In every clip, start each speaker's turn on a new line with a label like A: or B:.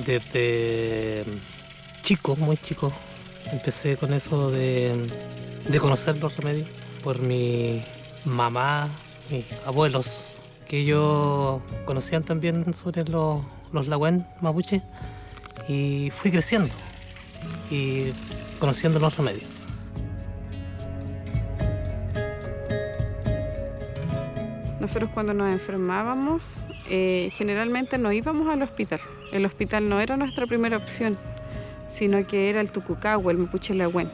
A: Desde chico, muy chico, empecé con eso de conocer los remedios por mi mamá, mis abuelos, que ellos conocían también sobre los Lawén mapuche, y fui creciendo y conociendo los remedios.
B: Nosotros cuando nos enfermábamos, generalmente no íbamos al hospital. El hospital no era nuestra primera opción, sino que era el Tucucahue, el Mapuche Lawén.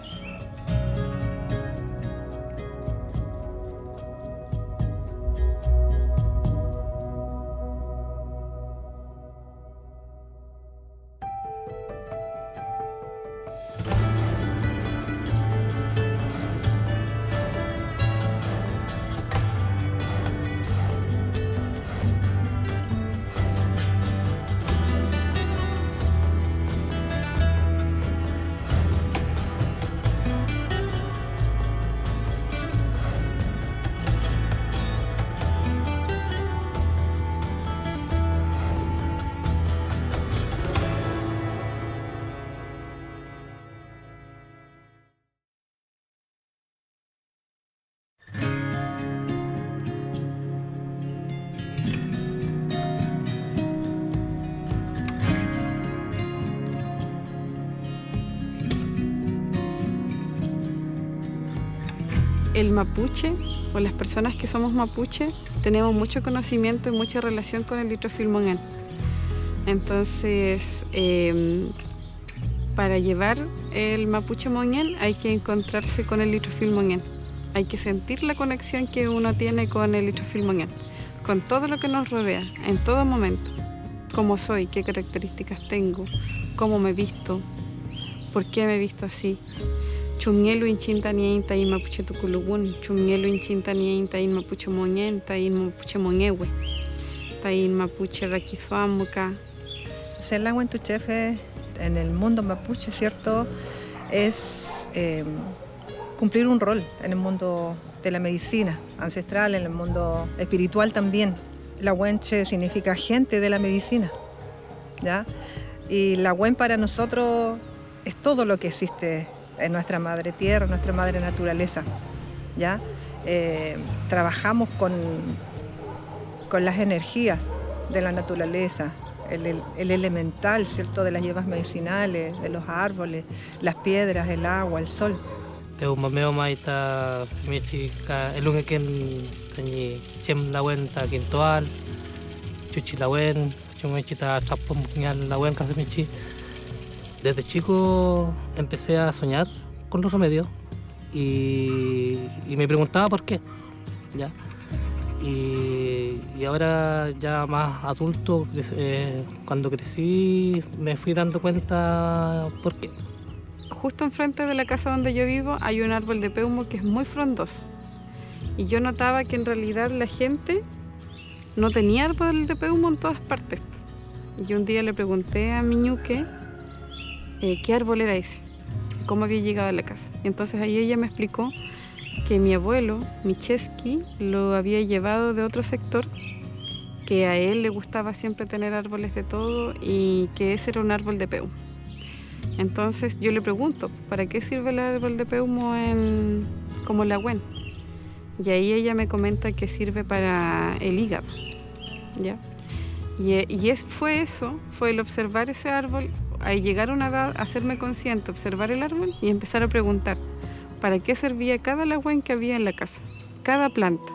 B: El mapuche, o las personas que somos mapuche, tenemos mucho conocimiento y mucha relación con el litrofilmonén. Entonces, para llevar el mapuche moñén hay que encontrarse con el litrofilmonén. Hay que sentir la conexión que uno tiene con el litrofilmonén, con todo lo que nos rodea, en todo momento. Cómo soy, qué características tengo, cómo me visto, por qué me visto así. Chumngelu inchintaniein tain mapuche tuculubun, chumngelu inchintaniein tain mapuche moñen, tain mapuche moñehue, tain mapuche raquizuamuca.
C: Ser Nahuentuchefe en el mundo mapuche, ¿cierto? Es cumplir un rol en el mundo de la medicina ancestral, en el mundo espiritual también. Nahuenche significa gente de la medicina, ¿ya? Y Nahuen para nosotros es todo lo que existe en nuestra madre tierra, nuestra madre naturaleza, ¿ya? Trabajamos con las energías de la naturaleza, el elemental, ¿cierto? De las hierbas medicinales, de los árboles, las piedras, el agua, el sol.
A: Mameo maita michi ka elungeken tañi chem Lawén ta quintoal, chuchi Lawén, chumechi ta trapom ñal Lawén kasemichi. Desde chico empecé a soñar con los remedios y me preguntaba por qué, ¿ya? Y ahora ya más adulto, cuando crecí, me fui dando cuenta por qué.
B: Justo enfrente de la casa donde yo vivo hay un árbol de peumo que es muy frondoso. Y yo notaba que en realidad la gente no tenía árbol de peumo en todas partes. Y un día le pregunté a mi ñuque qué árbol era ese, cómo había llegado a la casa. Y entonces ahí ella me explicó que mi abuelo, Micheski, lo había llevado de otro sector, que a él le gustaba siempre tener árboles de todo y que ese era un árbol de peumo. Entonces yo le pregunto, ¿para qué sirve el árbol de peumo como Lawén? Y ahí ella me comenta que sirve para el hígado, ¿ya? Fue el observar ese árbol, al llegar a una edad, hacerme consciente, observar el árbol y empezar a preguntar para qué servía cada Lawén que había en la casa, cada planta.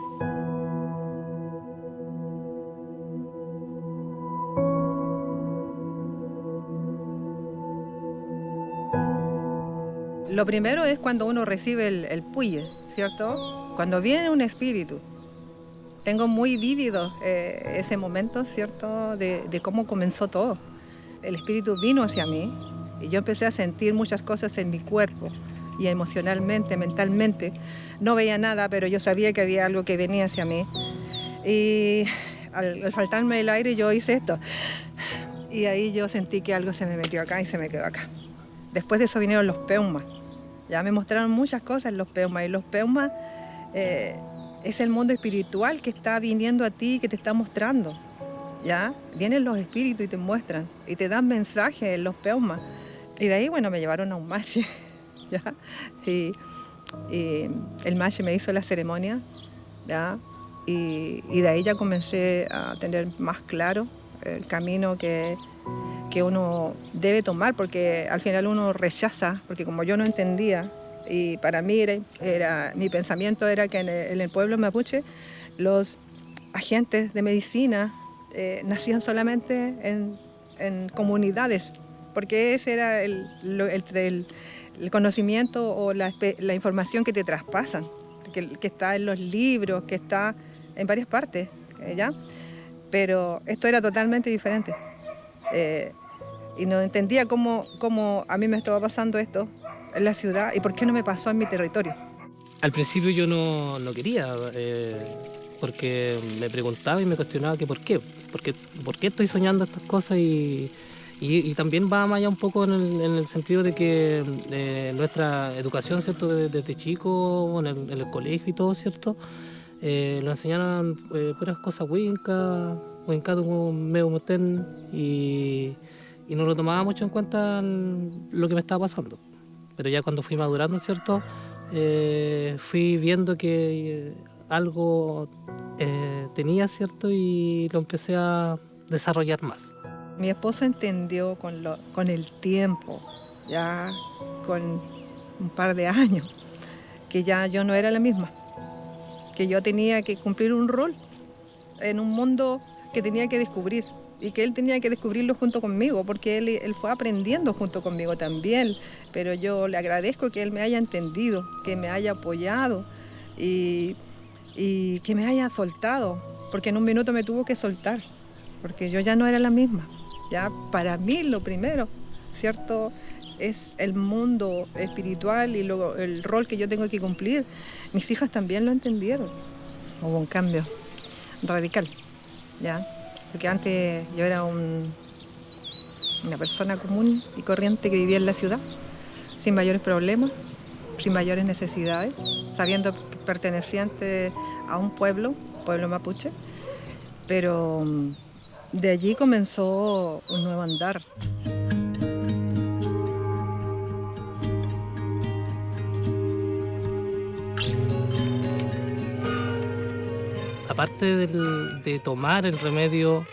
C: Lo primero es cuando uno recibe el puye, ¿cierto? Cuando viene un espíritu. Tengo muy vívido ese momento, ¿cierto? De cómo comenzó todo. El espíritu vino hacia mí y yo empecé a sentir muchas cosas en mi cuerpo y emocionalmente, mentalmente. No veía nada, pero yo sabía que había algo que venía hacia mí. Y al faltarme el aire yo hice esto. Y ahí yo sentí que algo se me metió acá y se me quedó acá. Después de eso vinieron los peumas. Ya me mostraron muchas cosas los peumas. Y los peumas es el mundo espiritual que está viniendo a ti y que te está mostrando. ¿ya? Vienen los espíritus y te muestran, y te dan mensajes en los peumas. Y de ahí, bueno, me llevaron a un mache, ¿ya? Y el mache me hizo la ceremonia, ¿ya? Y de ahí ya comencé a tener más claro el camino que uno debe tomar, porque al final uno rechaza, porque como yo no entendía, y para mí mi pensamiento era que en el pueblo mapuche los agentes de medicina nacían solamente en comunidades, porque ese era el conocimiento o la información que te traspasan, que está en los libros, que está en varias partes, ¿ya? Pero esto era totalmente diferente. Y no entendía cómo a mí me estaba pasando esto en la ciudad y por qué no me pasó en mi territorio.
A: Al principio yo no quería, porque me preguntaba y me cuestionaba que por qué estoy soñando estas cosas y también va más allá un poco en el sentido de que nuestra educación, ¿cierto? Desde chico, en el colegio y todo, ¿cierto? Nos enseñaron puras cosas wincas como medio muten y no lo tomaba mucho en cuenta lo que me estaba pasando. Pero ya cuando fui madurando, ¿cierto? Fui viendo que algo tenía, ¿cierto? Y lo empecé a desarrollar más.
C: Mi esposo entendió con el tiempo, ya con un par de años, que ya yo no era la misma, que yo tenía que cumplir un rol en un mundo que tenía que descubrir y que él tenía que descubrirlo junto conmigo, porque él fue aprendiendo junto conmigo también, pero yo le agradezco que él me haya entendido, que me haya apoyado y que me haya soltado, porque en un minuto me tuvo que soltar, porque yo ya no era la misma. Ya para mí lo primero, ¿cierto? Es el mundo espiritual y luego el rol que yo tengo que cumplir. Mis hijas también lo entendieron. Hubo un cambio radical, ¿ya? Porque antes yo era una persona común y corriente que vivía en la ciudad, sin mayores problemas, sin mayores necesidades, sabiendo perteneciente a un pueblo mapuche, pero de allí comenzó un nuevo andar.
A: Aparte de tomar el remedio,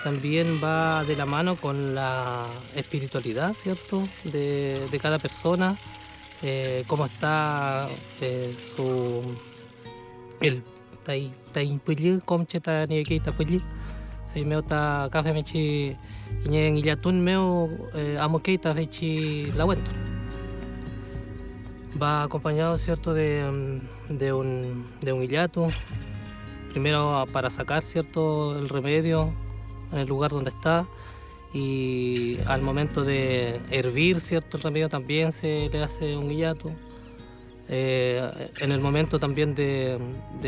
A: también va de la mano con la espiritualidad, ¿cierto? De cada persona, cómo está su... el taimpullí, comcheta ni que tapullí. Hay meo ta café mechi en illatun meo amo keita fechi la vuelta. Va acompañado, ¿cierto? de un illato. Primero para sacar, ¿cierto? El remedio en el lugar donde está, y al momento de hervir, ¿cierto? El remedio también se le hace un guillato. En el momento también de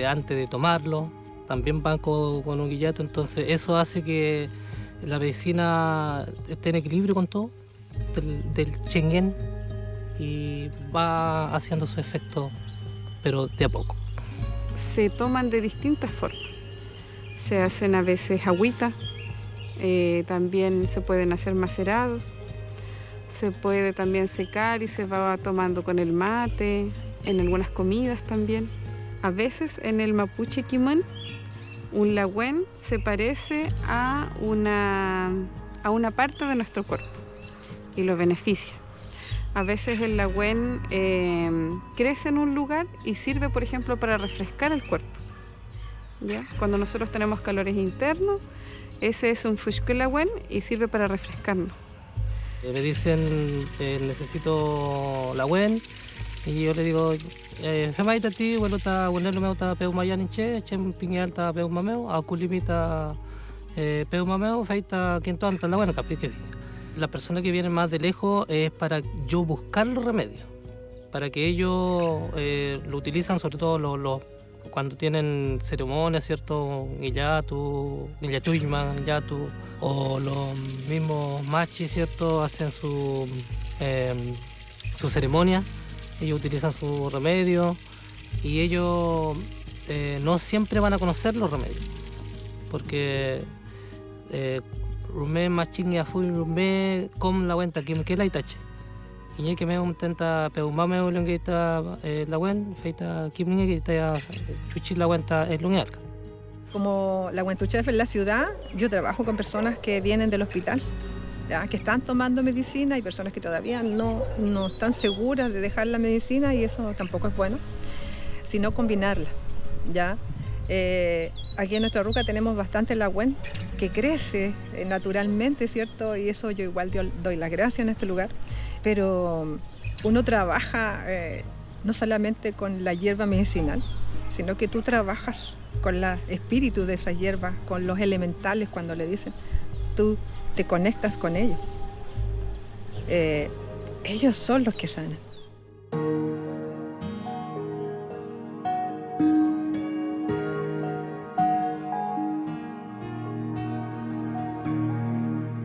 A: antes de tomarlo también van con un guillato. Entonces eso hace que la medicina esté en equilibrio con todo del chenguén y va haciendo su efecto, pero de a poco.
B: Se toman de distintas formas. Se hacen a veces agüita, también se pueden hacer macerados, se puede también secar y se va tomando con el mate, en algunas comidas también. A veces en el mapuche quimán, un lagüén se parece a una parte de nuestro cuerpo y lo beneficia. A veces el lagüén crece en un lugar y sirve, por ejemplo, para refrescar el cuerpo, ¿ya? Cuando nosotros tenemos calores internos, ese es un fushque lagüén y sirve para refrescarnos.
A: Me dicen, necesito lagüén, y yo le digo, Femaita ti, bueno, ta bueno me ta peu mayan che, chem pingal ta peu mameo, a culimita peu mameo, feita quinto anta la bueno capi que la persona que viene más de lejos es para yo buscar los remedios, para que ellos lo utilizan, sobre todo cuando tienen ceremonias, ¿cierto? Guillatu, o los mismos machis, ¿cierto? Hacen su ceremonia, ellos utilizan su remedio y ellos no siempre van a conocer los remedios, porque rumé machingi afui rumé com la wenta kim ke la itache. Iñe que me intenta peumame ulungita la wen feita kim ni kita chuchi la wenta el lungalka.
C: Como la Huentuchef en la ciudad, yo trabajo con personas que vienen del hospital, ¿ya? Que están tomando medicina y personas que todavía no están seguras de dejar la medicina y eso tampoco es bueno, sino combinarla, ¿ya? Aquí en nuestra ruca tenemos bastante lagüen que crece naturalmente, ¿cierto? Y eso yo igual doy las gracias en este lugar, pero uno trabaja no solamente con la hierba medicinal, sino que tú trabajas con el espíritu de esa hierba, con los elementales cuando le dicen, tú te conectas con ellos. Ellos son los que sanan.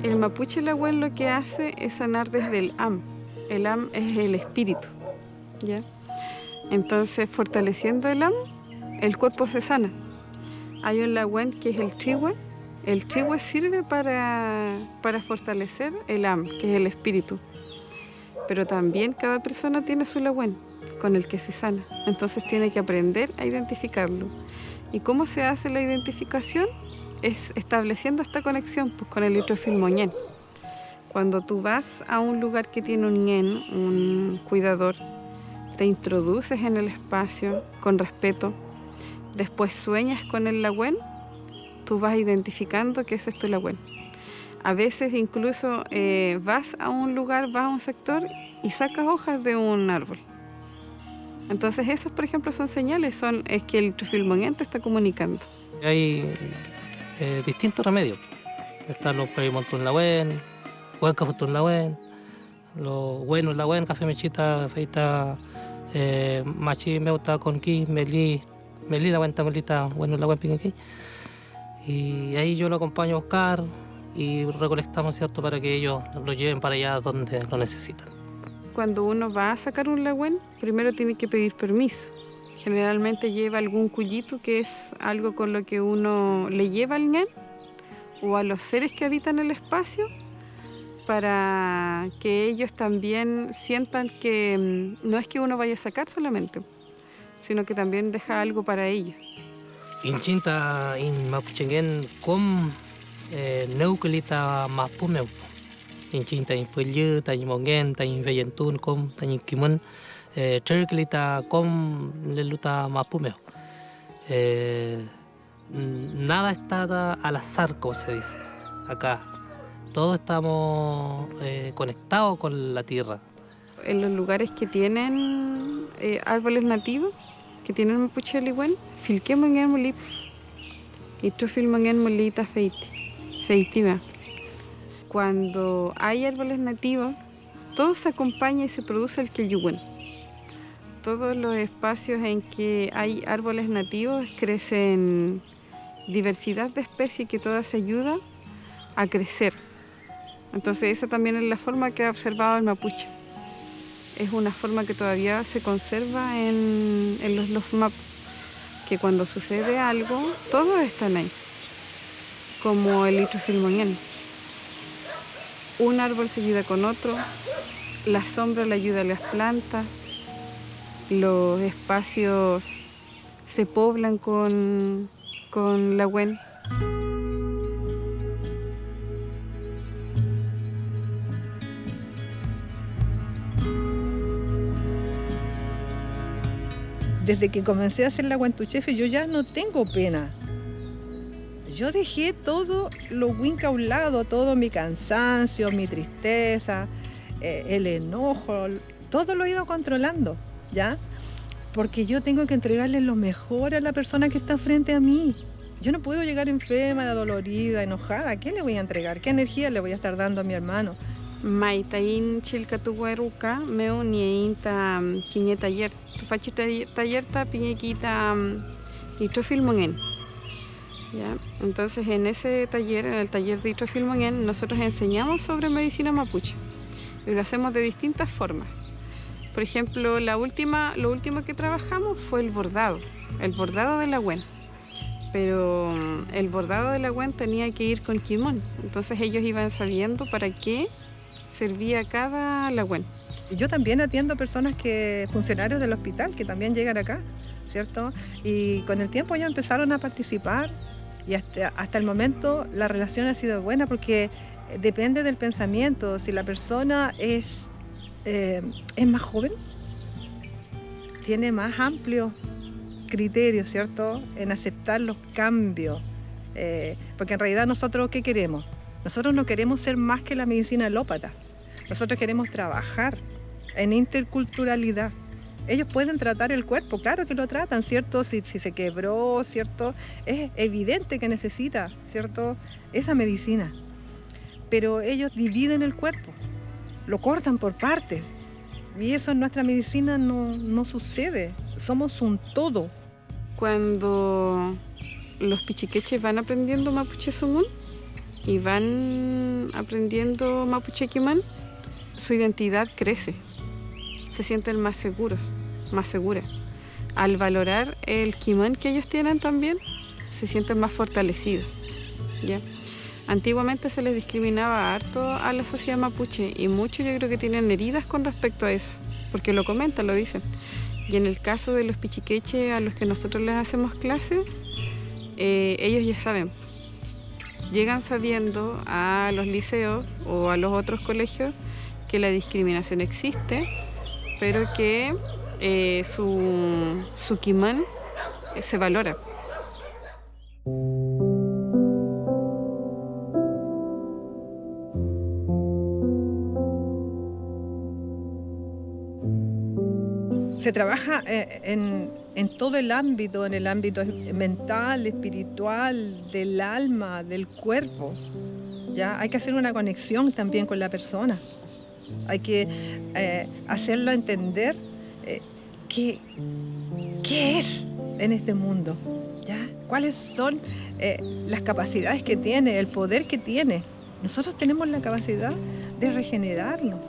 B: El mapuche lagüen lo que hace es sanar desde el am. El am es el espíritu, ¿ya? Entonces, fortaleciendo el am, el cuerpo se sana. Hay un lagüen que es el trihue. El trihue sirve para fortalecer el am, que es el espíritu. Pero también cada persona tiene su lagüen con el que se sana. Entonces tiene que aprender a identificarlo. ¿Y cómo se hace la identificación? Es estableciendo esta conexión pues, con el litrofilmoñén. Cuando tú vas a un lugar que tiene un ñén, un cuidador, te introduces en el espacio con respeto, después sueñas con el lagüen, tú vas identificando que ese es tu lagüen. A veces incluso vas a un lugar, vas a un sector y sacas hojas de un árbol. Entonces esas, por ejemplo, son señales, es que el litrofilmoñén te está comunicando.
A: Hay distintos remedios. Están los perimontón lagüen, hueca futón lagüen, los buenos lagüen, café mechita, feita, machi meuta con ki, melí la cuenta melita, bueno la web aquí. Y ahí yo lo acompaño a buscar y recolectamos, ¿cierto?, para que ellos lo lleven para allá donde lo necesitan.
B: Cuando uno va a sacar un lagüen, primero tiene que pedir permiso. Generalmente lleva algún cuyito, que es algo con lo que uno le lleva al ñén o a los seres que habitan el espacio, para que ellos también sientan que no es que uno vaya a sacar solamente, sino que también deja algo para ellos.
A: Inchinta in mapuchengen com neukelita mapumeu. Inchinta in puelyu, ta in mongen, ta in veyentun com, ta in kimon, terkelita com leluta mapumeu. Nada está al azar, como se dice acá. Todos estamos conectados con la tierra.
B: En los lugares que tienen árboles nativos, que tienen mapuche ligüen, filquemongen molita, y tú filmongen molita feitiva. Cuando hay árboles nativos, todo se acompaña y se produce el queyugüen. Todos los espacios en que hay árboles nativos crecen diversidad de especies que todas se ayudan a crecer. Entonces esa también es la forma que ha observado el mapuche. Es una forma que todavía se conserva en los map, que cuando sucede algo, todos están ahí, como el litrofilmoñén. Un árbol se ayuda con otro, la sombra le ayuda a las plantas, los espacios se poblan con lagüen.
C: Desde que comencé a hacer la Huentuchef, yo ya no tengo pena. Yo dejé todo lo winca a un lado, todo mi cansancio, mi tristeza, el enojo, todo lo he ido controlando, ¿ya? Porque yo tengo que entregarle lo mejor a la persona que está frente a mí. Yo no puedo llegar enferma, dolorida, enojada. ¿Qué le voy a entregar? ¿Qué energía le voy a estar dando a mi hermano?
B: Maitain chilcatugueruca, meu nieinta quiñe taller. Tu fachi taller ta piñequita litrofilmoñén. ¿Ya? Entonces en ese taller, en el taller de litrofilmoñén, nosotros enseñamos sobre medicina mapuche. Y lo hacemos de distintas formas. Por ejemplo, lo último que trabajamos fue el bordado de lagüen. pero el bordado de la Gwen tenía que ir con kimón. Entonces ellos iban sabiendo para qué servía cada la Gwen.
C: Y yo también atiendo personas funcionarios del hospital que también llegan acá, ¿cierto? Y con el tiempo ellos empezaron a participar y hasta el momento la relación ha sido buena porque depende del pensamiento. Si la persona es más joven, tiene más amplio criterio, ¿cierto?, en aceptar los cambios. Porque en realidad nosotros, ¿qué queremos? Nosotros no queremos ser más que la medicina alópata. Nosotros queremos trabajar en interculturalidad. Ellos pueden tratar el cuerpo, claro que lo tratan, ¿cierto? Si se quebró, ¿cierto? Es evidente que necesita, ¿cierto?, esa medicina. Pero ellos dividen el cuerpo, lo cortan por partes. Y eso en nuestra medicina no sucede. Somos un todo.
B: Cuando los pichiqueches van aprendiendo mapuche sumún y van aprendiendo mapuche quimán, su identidad crece. Se sienten más seguros, más seguras. Al valorar el quimán que ellos tienen también, se sienten más fortalecidos, ¿ya? Antiguamente se les discriminaba harto a la sociedad mapuche y muchos yo creo que tienen heridas con respecto a eso, porque lo comentan, lo dicen. Y en el caso de los pichiqueches a los que nosotros les hacemos clase, ellos ya saben, llegan sabiendo a los liceos o a los otros colegios que la discriminación existe, pero que su quimán se valora.
C: Se trabaja en todo el ámbito, en el ámbito mental, espiritual, del alma, del cuerpo. ¿Ya? Hay que hacer una conexión también con la persona. Hay que hacerla entender qué es en este mundo, ¿ya? Cuáles son las capacidades que tiene, el poder que tiene. Nosotros tenemos la capacidad de regenerarnos,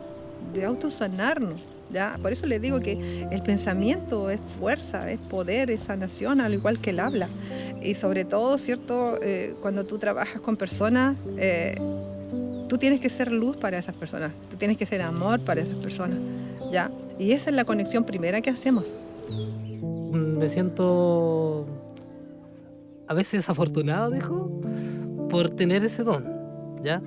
C: de autosanarnos, ¿ya? Por eso les digo que el pensamiento es fuerza, es poder, es sanación, al igual que el habla. Y sobre todo, ¿cierto? Cuando tú trabajas con personas, tú tienes que ser luz para esas personas, tú tienes que ser amor para esas personas, ¿ya? Y esa es la conexión primera que hacemos.
A: Me siento a veces desafortunado, dijo, por tener ese don, ¿ya?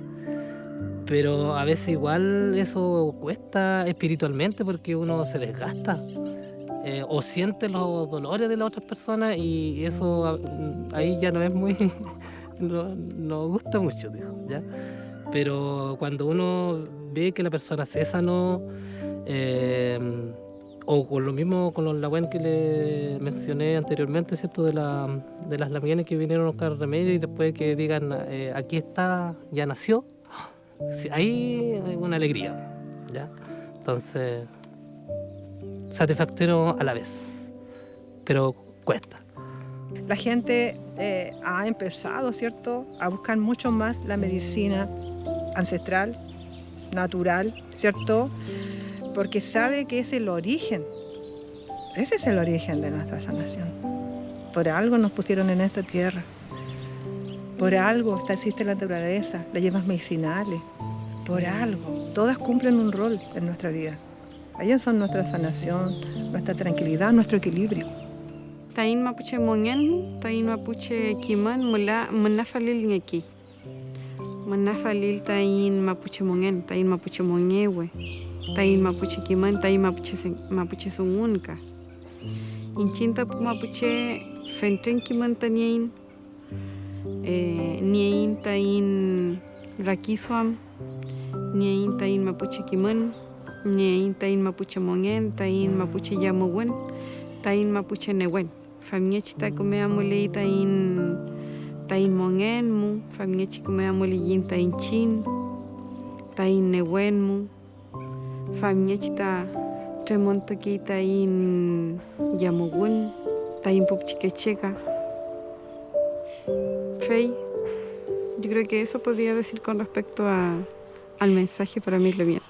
A: Pero a veces igual eso cuesta espiritualmente porque uno se desgasta o siente los dolores de las otras personas y eso ahí ya no es muy... no gusta mucho, dijo, ¿ya? Pero cuando uno ve que la persona se sanó, o con lo mismo con los lagüen que le mencioné anteriormente, ¿cierto? De las lamienes que vinieron a buscar remedio y después que digan, aquí está, ya nació, sí, ahí hay una alegría, ¿ya? Entonces, satisfactorio a la vez, pero cuesta.
C: La gente ha empezado, ¿cierto?, a buscar mucho más la medicina ancestral, natural, ¿cierto? Porque sabe que es el origen. Ese es el origen de nuestra sanación. Por algo nos pusieron en esta tierra. Por algo existe la naturaleza, las hierbas medicinales. Por algo. Todas cumplen un rol en nuestra vida. Ellas son nuestra sanación, nuestra tranquilidad, nuestro equilibrio.
B: Tain mapuche mongen, tain mapuche kiman, manafalil ngeki. Manafalil tain mapuche mongen, tain mapuche mongewe. Tain mapuche kiman, tain mapuche sungunka. Inchinta mapuche fentren kiman tanien, nien tain rakiswam, nien tain mapuche kiman, nien tain mapuche mongen, tain mapuche yamuwen, tain mapuche newen. Familiachita comea mole tain mongen mu, familiachi comea mole yin tain chin, tain newen mu, familiachita tremontaki tain yamugun, tain popchiquecheca. Fey, yo creo que eso podría decir con respecto al mensaje, para mí es lo bien.